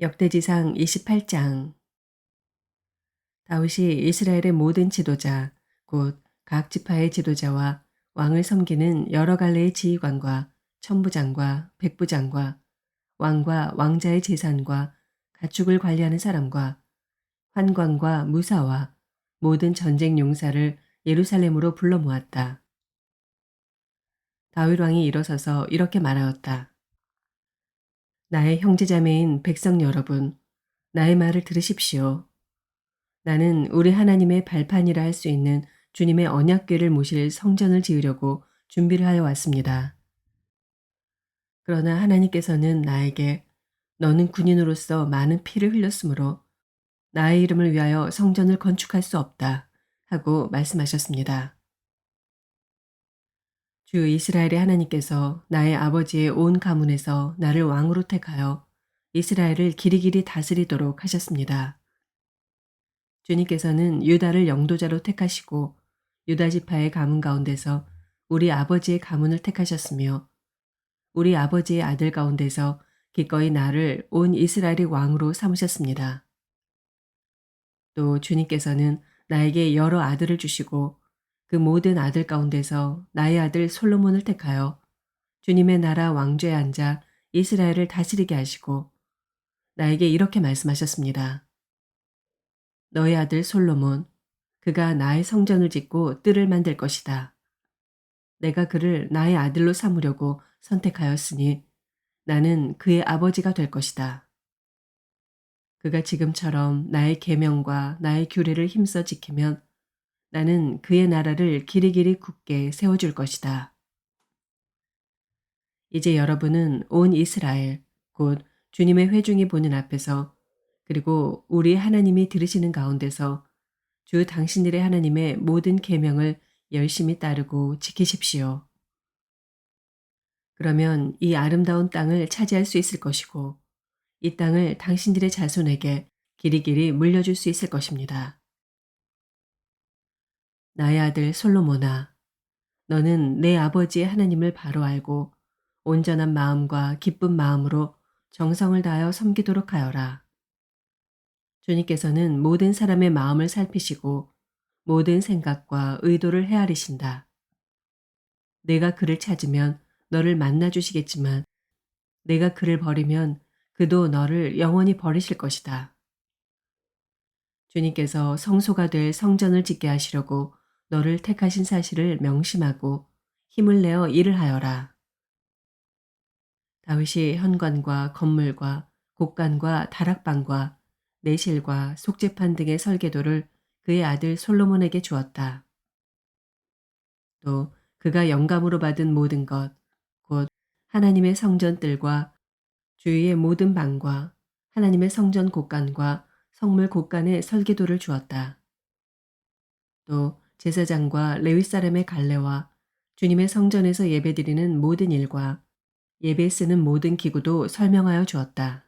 역대지상 28장. 다윗이 이스라엘의 모든 지도자, 곧 각 지파의 지도자와 왕을 섬기는 여러 갈래의 지휘관과 천부장과 백부장과 왕과 왕자의 재산과 가축을 관리하는 사람과 환관과 무사와 모든 전쟁 용사를 예루살렘으로 불러 모았다. 다윗 왕이 일어서서 이렇게 말하였다. 나의 형제자매인 백성 여러분, 나의 말을 들으십시오. 나는 우리 하나님의 발판이라 할 수 있는 주님의 언약궤를 모실 성전을 지으려고 준비를 하여 왔습니다. 그러나 하나님께서는 나에게 너는 군인으로서 많은 피를 흘렸으므로 나의 이름을 위하여 성전을 건축할 수 없다 하고 말씀하셨습니다. 주 이스라엘의 하나님께서 나의 아버지의 온 가문에서 나를 왕으로 택하여 이스라엘을 길이길이 다스리도록 하셨습니다. 주님께서는 유다를 영도자로 택하시고 유다 지파의 가문 가운데서 우리 아버지의 가문을 택하셨으며 우리 아버지의 아들 가운데서 기꺼이 나를 온 이스라엘의 왕으로 삼으셨습니다. 또 주님께서는 나에게 여러 아들을 주시고 그 모든 아들 가운데서 나의 아들 솔로몬을 택하여 주님의 나라 왕좌에 앉아 이스라엘을 다스리게 하시고 나에게 이렇게 말씀하셨습니다. 너의 아들 솔로몬, 그가 나의 성전을 짓고 뜰을 만들 것이다. 내가 그를 나의 아들로 삼으려고 선택하였으니 나는 그의 아버지가 될 것이다. 그가 지금처럼 나의 계명과 나의 규례를 힘써 지키면 나는 그의 나라를 길이길이 굳게 세워줄 것이다. 이제 여러분은 온 이스라엘, 곧 주님의 회중이 보는 앞에서 그리고 우리 하나님이 들으시는 가운데서 주 당신들의 하나님의 모든 계명을 열심히 따르고 지키십시오. 그러면 이 아름다운 땅을 차지할 수 있을 것이고 이 땅을 당신들의 자손에게 길이길이 물려줄 수 있을 것입니다. 나의 아들 솔로몬아, 너는 내 아버지의 하나님을 바로 알고 온전한 마음과 기쁜 마음으로 정성을 다하여 섬기도록 하여라. 주님께서는 모든 사람의 마음을 살피시고 모든 생각과 의도를 헤아리신다. 내가 그를 찾으면 너를 만나 주시겠지만 내가 그를 버리면 그도 너를 영원히 버리실 것이다. 주님께서 성소가 될 성전을 짓게 하시려고 너를 택하신 사실을 명심하고 힘을 내어 일을 하여라. 다윗이 현관과 건물과 곡간과 다락방과 내실과 속죄판 등의 설계도를 그의 아들 솔로몬에게 주었다. 또 그가 영감으로 받은 모든 것, 곧 하나님의 성전뜰과 주위의 모든 방과 하나님의 성전 곡간과 성물 곡간의 설계도를 주었다. 또 제사장과 레위 사람의 갈례와 주님의 성전에서 예배드리는 모든 일과 예배에 쓰는 모든 기구도 설명하여 주었다.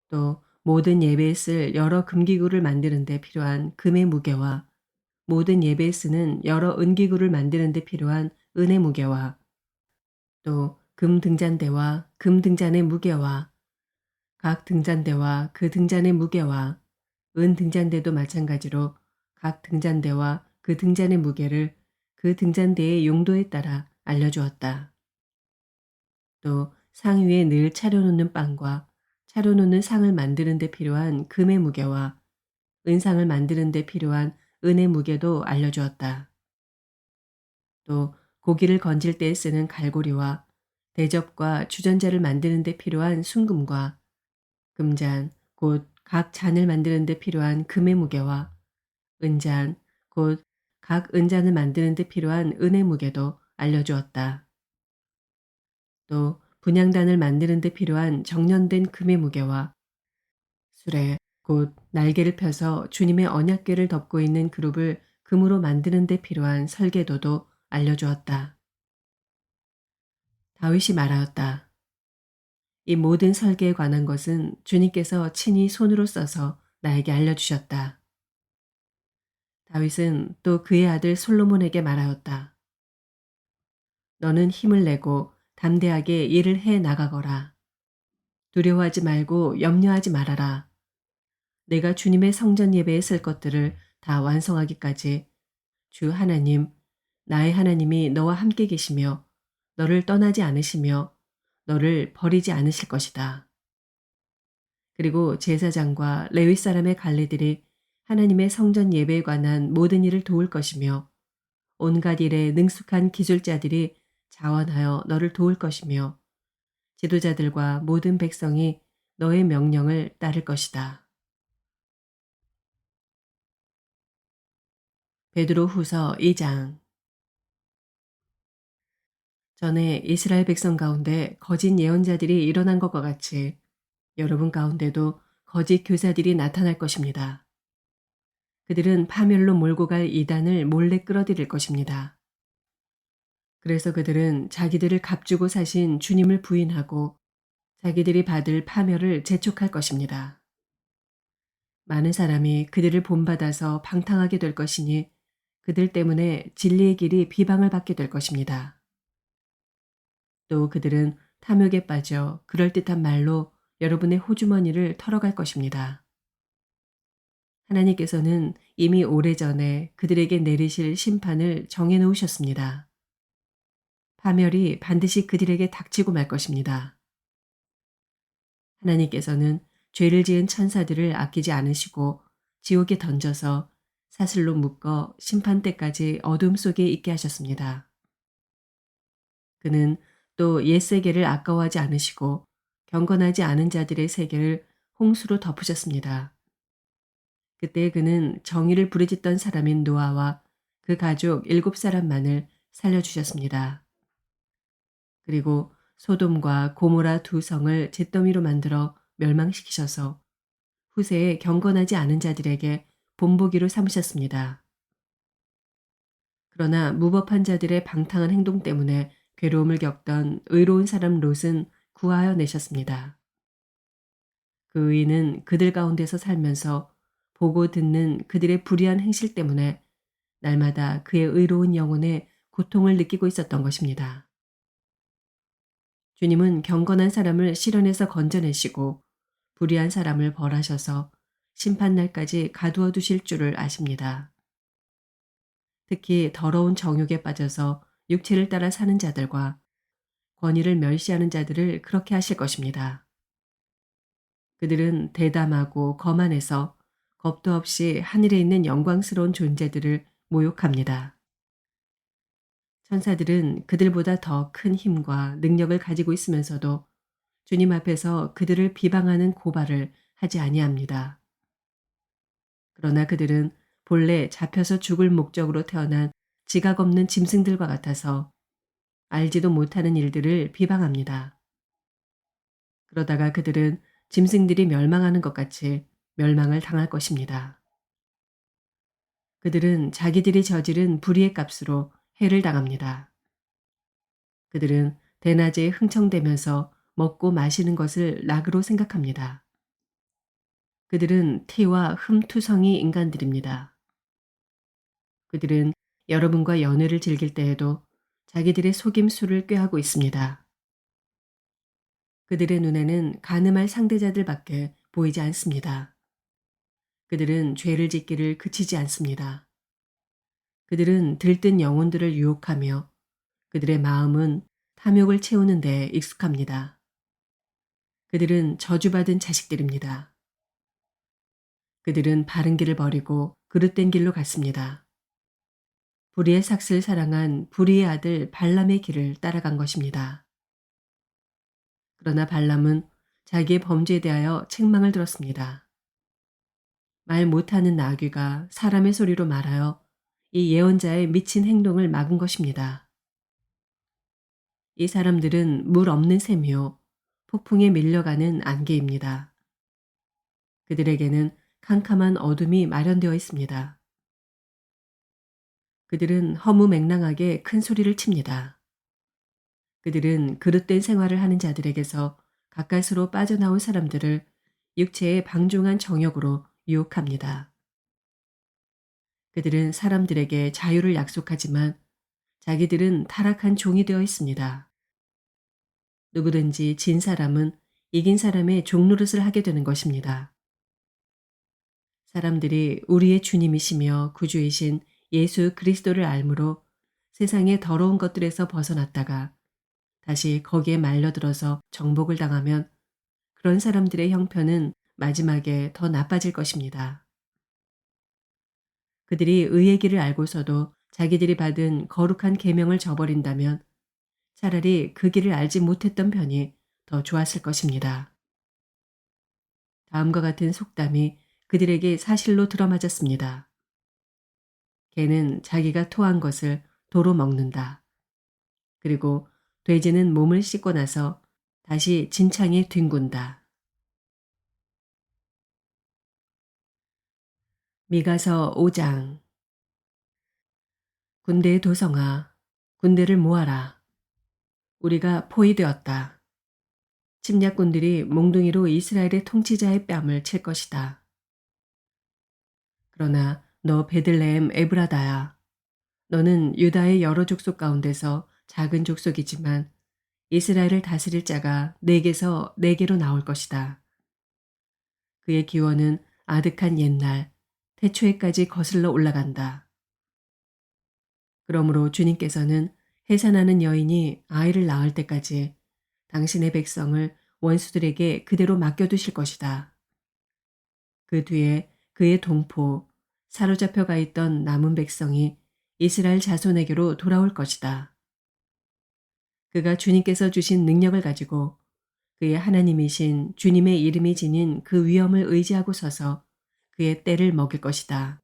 또 모든 예배에 쓸 여러 금기구를 만드는 데 필요한 금의 무게와 모든 예배에 쓰는 여러 은기구를 만드는 데 필요한 은의 무게와 또 금 등잔대와 금 등잔의 무게와 각 등잔대와 그 등잔의 무게와 은 등잔대도 마찬가지로 각 등잔대와 그 등잔의 무게를 그 등잔대의 용도에 따라 알려주었다. 또 상 위에 늘 차려놓는 빵과 차려놓는 상을 만드는 데 필요한 금의 무게와 은상을 만드는 데 필요한 은의 무게도 알려주었다. 또 고기를 건질 때에 쓰는 갈고리와 대접과 주전자를 만드는 데 필요한 순금과 금잔, 곧 각 잔을 만드는 데 필요한 금의 무게와 은잔, 곧 각 은잔을 만드는 데 필요한 은의 무게도 알려주었다. 또 분향단을 만드는 데 필요한 정련된 금의 무게와 수레, 곧 날개를 펴서 주님의 언약궤를 덮고 있는 그룹을 금으로 만드는 데 필요한 설계도도 알려주었다. 다윗이 말하였다. 이 모든 설계에 관한 것은 주님께서 친히 손으로 써서 나에게 알려주셨다. 다윗은 또 그의 아들 솔로몬에게 말하였다. 너는 힘을 내고 담대하게 일을 해 나가거라. 두려워하지 말고 염려하지 말아라. 내가 주님의 성전 예배에 쓸 것들을 다 완성하기까지 주 하나님, 나의 하나님이 너와 함께 계시며 너를 떠나지 않으시며 너를 버리지 않으실 것이다. 그리고 제사장과 레위 사람의 관리들이 하나님의 성전 예배에 관한 모든 일을 도울 것이며 온갖 일에 능숙한 기술자들이 자원하여 너를 도울 것이며 지도자들과 모든 백성이 너의 명령을 따를 것이다. 베드로후서 2장. 전에 이스라엘 백성 가운데 거짓 예언자들이 일어난 것과 같이 여러분 가운데도 거짓 교사들이 나타날 것입니다. 그들은 파멸로 몰고 갈 이단을 몰래 끌어들일 것입니다. 그래서 그들은 자기들을 값주고 사신 주님을 부인하고 자기들이 받을 파멸을 재촉할 것입니다. 많은 사람이 그들을 본받아서 방탕하게 될 것이니 그들 때문에 진리의 길이 비방을 받게 될 것입니다. 또 그들은 탐욕에 빠져 그럴듯한 말로 여러분의 호주머니를 털어갈 것입니다. 하나님께서는 이미 오래전에 그들에게 내리실 심판을 정해 놓으셨습니다. 파멸이 반드시 그들에게 닥치고 말 것입니다. 하나님께서는 죄를 지은 천사들을 아끼지 않으시고 지옥에 던져서 사슬로 묶어 심판 때까지 어둠 속에 있게 하셨습니다. 그는 또 옛 세계를 아까워하지 않으시고 경건하지 않은 자들의 세계를 홍수로 덮으셨습니다. 그때 그는 정의를 부르짖던 사람인 노아와 그 가족 7사람만을 살려주셨습니다. 그리고 소돔과 고모라 두 성을 잿더미로 만들어 멸망시키셔서 후세에 경건하지 않은 자들에게 본보기로 삼으셨습니다. 그러나 무법한 자들의 방탕한 행동 때문에 괴로움을 겪던 의로운 사람 롯은 구하여 내셨습니다. 그 의인은 그들 가운데서 살면서 보고 듣는 그들의 불의한 행실 때문에 날마다 그의 의로운 영혼에 고통을 느끼고 있었던 것입니다. 주님은 경건한 사람을 실현해서 건져내시고 불의한 사람을 벌하셔서 심판날까지 가두어 두실 줄을 아십니다. 특히 더러운 정욕에 빠져서 육체를 따라 사는 자들과 권위를 멸시하는 자들을 그렇게 하실 것입니다. 그들은 대담하고 거만해서 겁도 없이 하늘에 있는 영광스러운 존재들을 모욕합니다. 천사들은 그들보다 더 큰 힘과 능력을 가지고 있으면서도 주님 앞에서 그들을 비방하는 고발을 하지 아니합니다. 그러나 그들은 본래 잡혀서 죽을 목적으로 태어난 지각 없는 짐승들과 같아서 알지도 못하는 일들을 비방합니다. 그러다가 그들은 짐승들이 멸망하는 것 같이 멸망을 당할 것입니다. 그들은 자기들이 저지른 불의의 값으로 해를 당합니다. 그들은 대낮에 흥청대면서 먹고 마시는 것을 낙으로 생각합니다. 그들은 티와 흠투성이 인간들입니다. 그들은 여러분과 연애를 즐길 때에도 자기들의 속임수를 꾀하고 있습니다. 그들의 눈에는 가늠할 상대자들밖에 보이지 않습니다. 그들은 죄를 짓기를 그치지 않습니다. 그들은 들뜬 영혼들을 유혹하며 그들의 마음은 탐욕을 채우는 데 익숙합니다. 그들은 저주받은 자식들입니다. 그들은 바른 길을 버리고 그릇된 길로 갔습니다. 불의의 삭슬 사랑한 불의의 아들 발람의 길을 따라간 것입니다. 그러나 발람은 자기의 범죄에 대하여 책망을 들었습니다. 말 못하는 나귀가 사람의 소리로 말하여 이 예언자의 미친 행동을 막은 것입니다. 이 사람들은 물 없는 샘이요 폭풍에 밀려가는 안개입니다. 그들에게는 캄캄한 어둠이 마련되어 있습니다. 그들은 허무맹랑하게 큰 소리를 칩니다. 그들은 그릇된 생활을 하는 자들에게서 가까스로 빠져나온 사람들을 육체의 방종한 정욕으로 유혹합니다. 그들은 사람들에게 자유를 약속하지만 자기들은 타락한 종이 되어 있습니다. 누구든지 진 사람은 이긴 사람의 종노릇을 하게 되는 것입니다. 사람들이 우리의 주님이시며 구주이신 예수 그리스도를 알므로 세상의 더러운 것들에서 벗어났다가 다시 거기에 말려들어서 정복을 당하면 그런 사람들의 형편은 마지막에 더 나빠질 것입니다. 그들이 의의 길을 알고서도 자기들이 받은 거룩한 계명을 저버린다면 차라리 그 길을 알지 못했던 편이 더 좋았을 것입니다. 다음과 같은 속담이 그들에게 사실로 들어맞았습니다. 개는 자기가 토한 것을 도로 먹는다. 그리고 돼지는 몸을 씻고 나서 다시 진창에 뒹군다. 미가서 5장. 군대의 도성아, 군대를 모아라. 우리가 포위되었다. 침략군들이 몽둥이로 이스라엘의 통치자의 뺨을 칠 것이다. 그러나 너 베들레헴 에브라다야. 너는 유다의 여러 족속 가운데서 작은 족속이지만 이스라엘을 다스릴 자가 내게서 내게로 나올 것이다. 그의 기원은 아득한 옛날, 태초에까지 거슬러 올라간다. 그러므로 주님께서는 해산하는 여인이 아이를 낳을 때까지 당신의 백성을 원수들에게 그대로 맡겨두실 것이다. 그 뒤에 그의 동포, 사로잡혀 가 있던 남은 백성이 이스라엘 자손에게로 돌아올 것이다. 그가 주님께서 주신 능력을 가지고 그의 하나님이신 주님의 이름이 지닌 그 위엄을 의지하고 서서 그의 때를 먹일 것이다.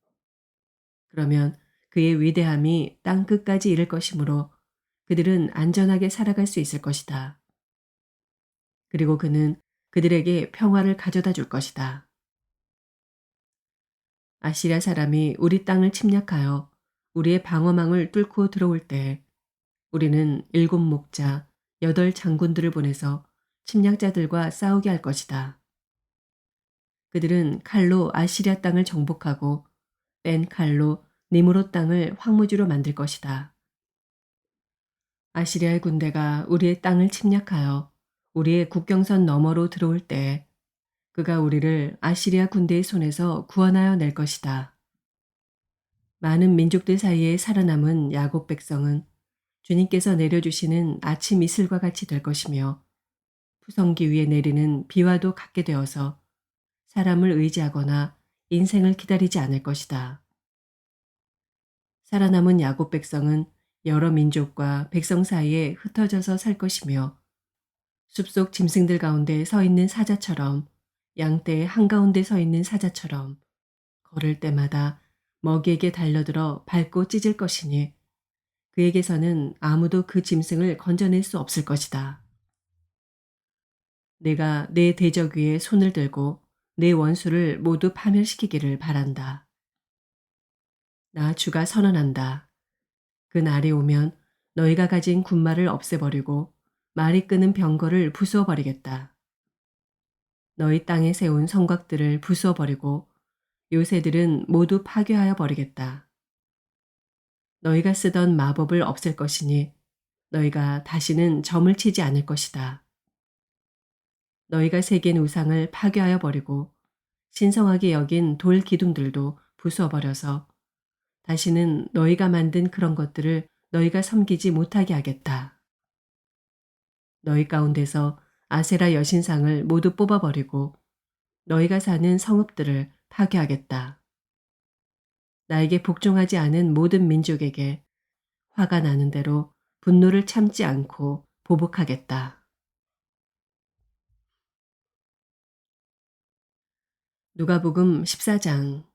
그러면 그의 위대함이 땅 끝까지 이를 것이므로 그들은 안전하게 살아갈 수 있을 것이다. 그리고 그는 그들에게 평화를 가져다 줄 것이다. 아시리아 사람이 우리 땅을 침략하여 우리의 방어망을 뚫고 들어올 때 우리는 7 목자, 8 장군들을 보내서 침략자들과 싸우게 할 것이다. 그들은 칼로 아시리아 땅을 정복하고 뺀 칼로 니므롯 땅을 황무지로 만들 것이다. 아시리아의 군대가 우리의 땅을 침략하여 우리의 국경선 너머로 들어올 때 그가 우리를 아시리아 군대의 손에서 구원하여 낼 것이다. 많은 민족들 사이에 살아남은 야곱 백성은 주님께서 내려주시는 아침 이슬과 같이 될 것이며 푸성기 위에 내리는 비와도 같게 되어서 사람을 의지하거나 인생을 기다리지 않을 것이다. 살아남은 야곱 백성은 여러 민족과 백성 사이에 흩어져서 살 것이며 숲속 짐승들 가운데 서 있는 사자처럼 양떼의 한가운데 서 있는 사자처럼 걸을 때마다 먹이에게 달려들어 밟고 찢을 것이니 그에게서는 아무도 그 짐승을 건져낼 수 없을 것이다. 내가 내 대적 위에 손을 들고 내 원수를 모두 파멸시키기를 바란다. 나 주가 선언한다. 그 날이 오면 너희가 가진 군마를 없애버리고 말이 끄는 병거를 부수어버리겠다. 너희 땅에 세운 성곽들을 부수어버리고 요새들은 모두 파괴하여 버리겠다. 너희가 쓰던 마법을 없앨 것이니 너희가 다시는 점을 치지 않을 것이다. 너희가 새긴 우상을 파괴하여 버리고 신성하게 여긴 돌 기둥들도 부수어버려서 다시는 너희가 만든 그런 것들을 너희가 섬기지 못하게 하겠다. 너희 가운데서 아세라 여신상을 모두 뽑아버리고 너희가 사는 성읍들을 파괴하겠다. 나에게 복종하지 않은 모든 민족에게 화가 나는 대로 분노를 참지 않고 보복하겠다. 누가복음 14장.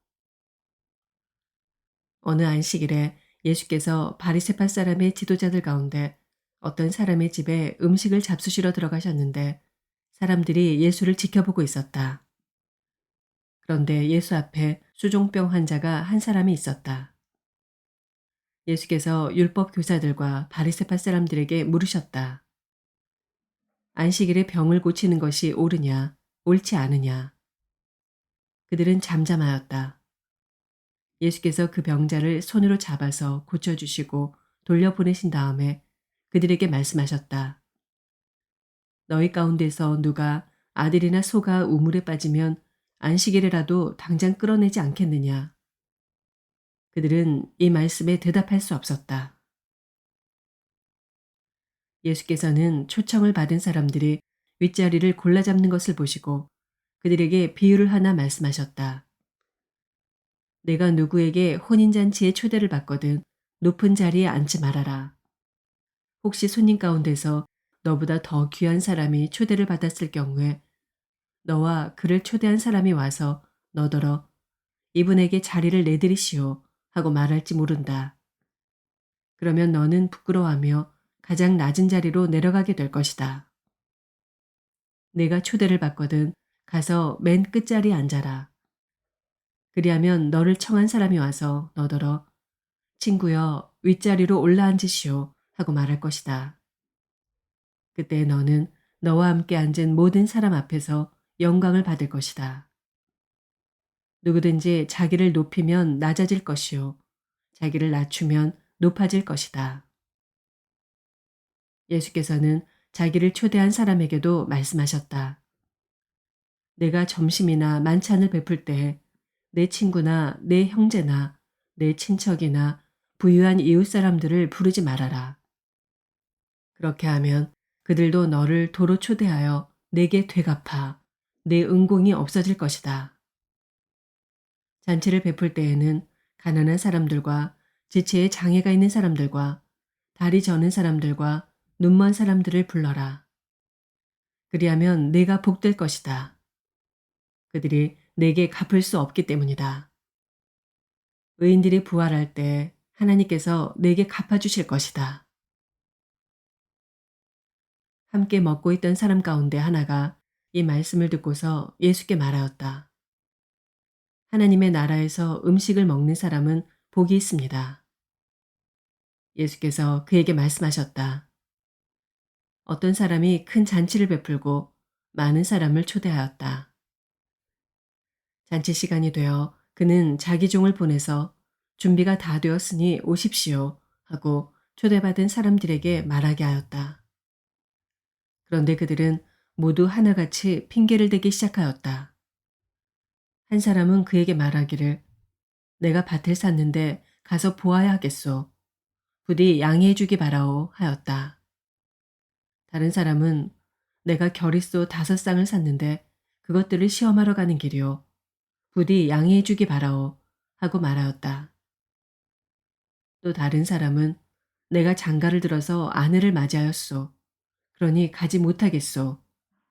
어느 안식일에 예수께서 바리새파 사람의 지도자들 가운데 어떤 사람의 집에 음식을 잡수시러 들어가셨는데 사람들이 예수를 지켜보고 있었다. 그런데 예수 앞에 수종병 환자가 한 사람이 있었다. 예수께서 율법 교사들과 바리새파 사람들에게 물으셨다. 안식일에 병을 고치는 것이 옳으냐, 옳지 않으냐. 그들은 잠잠하였다. 예수께서 그 병자를 손으로 잡아서 고쳐주시고 돌려보내신 다음에 그들에게 말씀하셨다. 너희 가운데서 누가 아들이나 소가 우물에 빠지면 안식일이라도 당장 끌어내지 않겠느냐. 그들은 이 말씀에 대답할 수 없었다. 예수께서는 초청을 받은 사람들이 윗자리를 골라 잡는 것을 보시고 그들에게 비유를 하나 말씀하셨다. 내가 누구에게 혼인잔치에 초대를 받거든 높은 자리에 앉지 말아라. 혹시 손님 가운데서 너보다 더 귀한 사람이 초대를 받았을 경우에 너와 그를 초대한 사람이 와서 너더러 이분에게 자리를 내드리시오 하고 말할지 모른다. 그러면 너는 부끄러워하며 가장 낮은 자리로 내려가게 될 것이다. 내가 초대를 받거든 가서 맨 끝자리에 앉아라. 그리하면 너를 청한 사람이 와서 너더러 친구여 윗자리로 올라앉으시오 하고 말할 것이다. 그때 너는 너와 함께 앉은 모든 사람 앞에서 영광을 받을 것이다. 누구든지 자기를 높이면 낮아질 것이요. 자기를 낮추면 높아질 것이다. 예수께서는 자기를 초대한 사람에게도 말씀하셨다. 내가 점심이나 만찬을 베풀 때 내 친구나 내 형제나 내 친척이나 부유한 이웃 사람들을 부르지 말아라. 그렇게 하면 그들도 너를 도로 초대하여 내게 되갚아 내 은공이 없어질 것이다. 잔치를 베풀 때에는 가난한 사람들과 지체에 장애가 있는 사람들과 다리 저는 사람들과 눈먼 사람들을 불러라. 그리하면 내가 복될 것이다. 그들이 내게 갚을 수 없기 때문이다. 의인들이 부활할 때 하나님께서 내게 갚아주실 것이다. 함께 먹고 있던 사람 가운데 하나가 이 말씀을 듣고서 예수께 말하였다. 하나님의 나라에서 음식을 먹는 사람은 복이 있습니다. 예수께서 그에게 말씀하셨다. 어떤 사람이 큰 잔치를 베풀고 많은 사람을 초대하였다. 잔치 시간이 되어 그는 자기 종을 보내서 준비가 다 되었으니 오십시오 하고 초대받은 사람들에게 말하게 하였다. 그런데 그들은 모두 하나같이 핑계를 대기 시작하였다. 한 사람은 그에게 말하기를 내가 밭을 샀는데 가서 보아야 하겠소. 부디 양해해 주기 바라오 하였다. 다른 사람은 내가 겨릿소 5쌍을 샀는데 그것들을 시험하러 가는 길이오. 부디 양해해 주기 바라오 하고 말하였다. 또 다른 사람은 내가 장가를 들어서 아내를 맞이하였소. 그러니 가지 못하겠소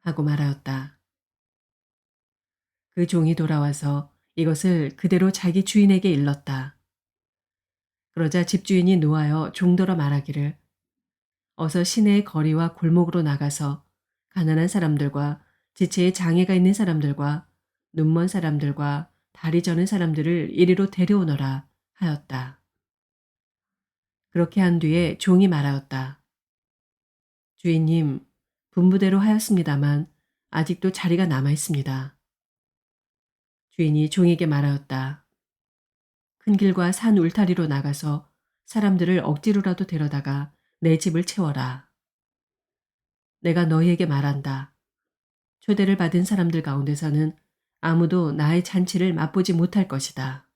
하고 말하였다. 그 종이 돌아와서 이것을 그대로 자기 주인에게 일렀다. 그러자 집주인이 노하여 종더러 말하기를 어서 시내의 거리와 골목으로 나가서 가난한 사람들과 지체에 장애가 있는 사람들과 눈먼 사람들과 다리 저는 사람들을 이리로 데려오너라 하였다. 그렇게 한 뒤에 종이 말하였다. 주인님, 분부대로 하였습니다만 아직도 자리가 남아 있습니다. 주인이 종에게 말하였다. 큰 길과 산 울타리로 나가서 사람들을 억지로라도 데려다가 내 집을 채워라. 내가 너희에게 말한다. 초대를 받은 사람들 가운데서는 아무도 나의 잔치를 맛보지 못할 것이다.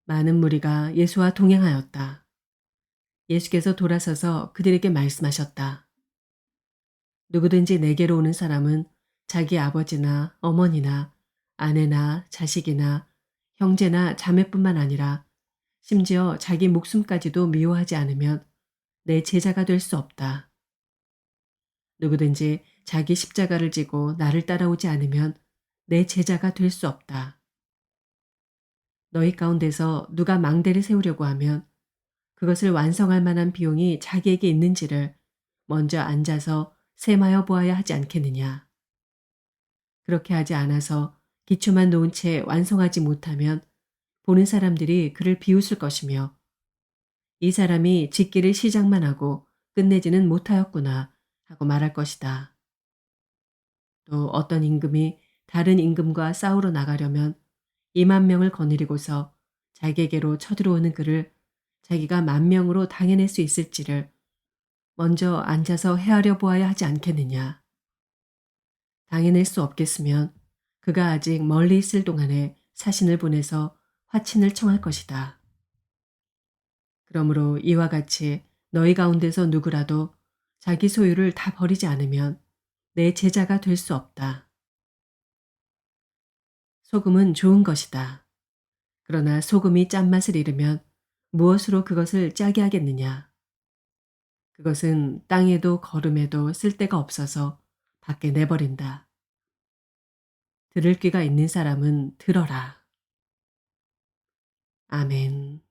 많은 무리가 예수와 동행하였다. 예수께서 돌아서서 그들에게 말씀하셨다. 누구든지 내게로 오는 사람은 자기 아버지나 어머니나 아내나 자식이나 형제나 자매뿐만 아니라 심지어 자기 목숨까지도 미워하지 않으면 내 제자가 될 수 없다. 누구든지 자기 십자가를 지고 나를 따라오지 않으면 내 제자가 될 수 없다. 너희 가운데서 누가 망대를 세우려고 하면 그것을 완성할 만한 비용이 자기에게 있는지를 먼저 앉아서 셈하여 보아야 하지 않겠느냐. 그렇게 하지 않아서 기초만 놓은 채 완성하지 못하면 보는 사람들이 그를 비웃을 것이며 이 사람이 짓기를 시작만 하고 끝내지는 못하였구나 하고 말할 것이다. 또 어떤 임금이 다른 임금과 싸우러 나가려면 2만 명을 거느리고서 자기에게로 쳐들어오는 그를 자기가 1만 명으로 당해낼 수 있을지를 먼저 앉아서 헤아려 보아야 하지 않겠느냐. 당해낼 수 없겠으면 그가 아직 멀리 있을 동안에 사신을 보내서 화친을 청할 것이다. 그러므로 이와 같이 너희 가운데서 누구라도 자기 소유를 다 버리지 않으면 내 제자가 될 수 없다. 소금은 좋은 것이다. 그러나 소금이 짠맛을 잃으면 무엇으로 그것을 짜게 하겠느냐. 그것은 땅에도 거름에도 쓸데가 없어서 밖에 내버린다. 들을 귀가 있는 사람은 들어라. 아멘.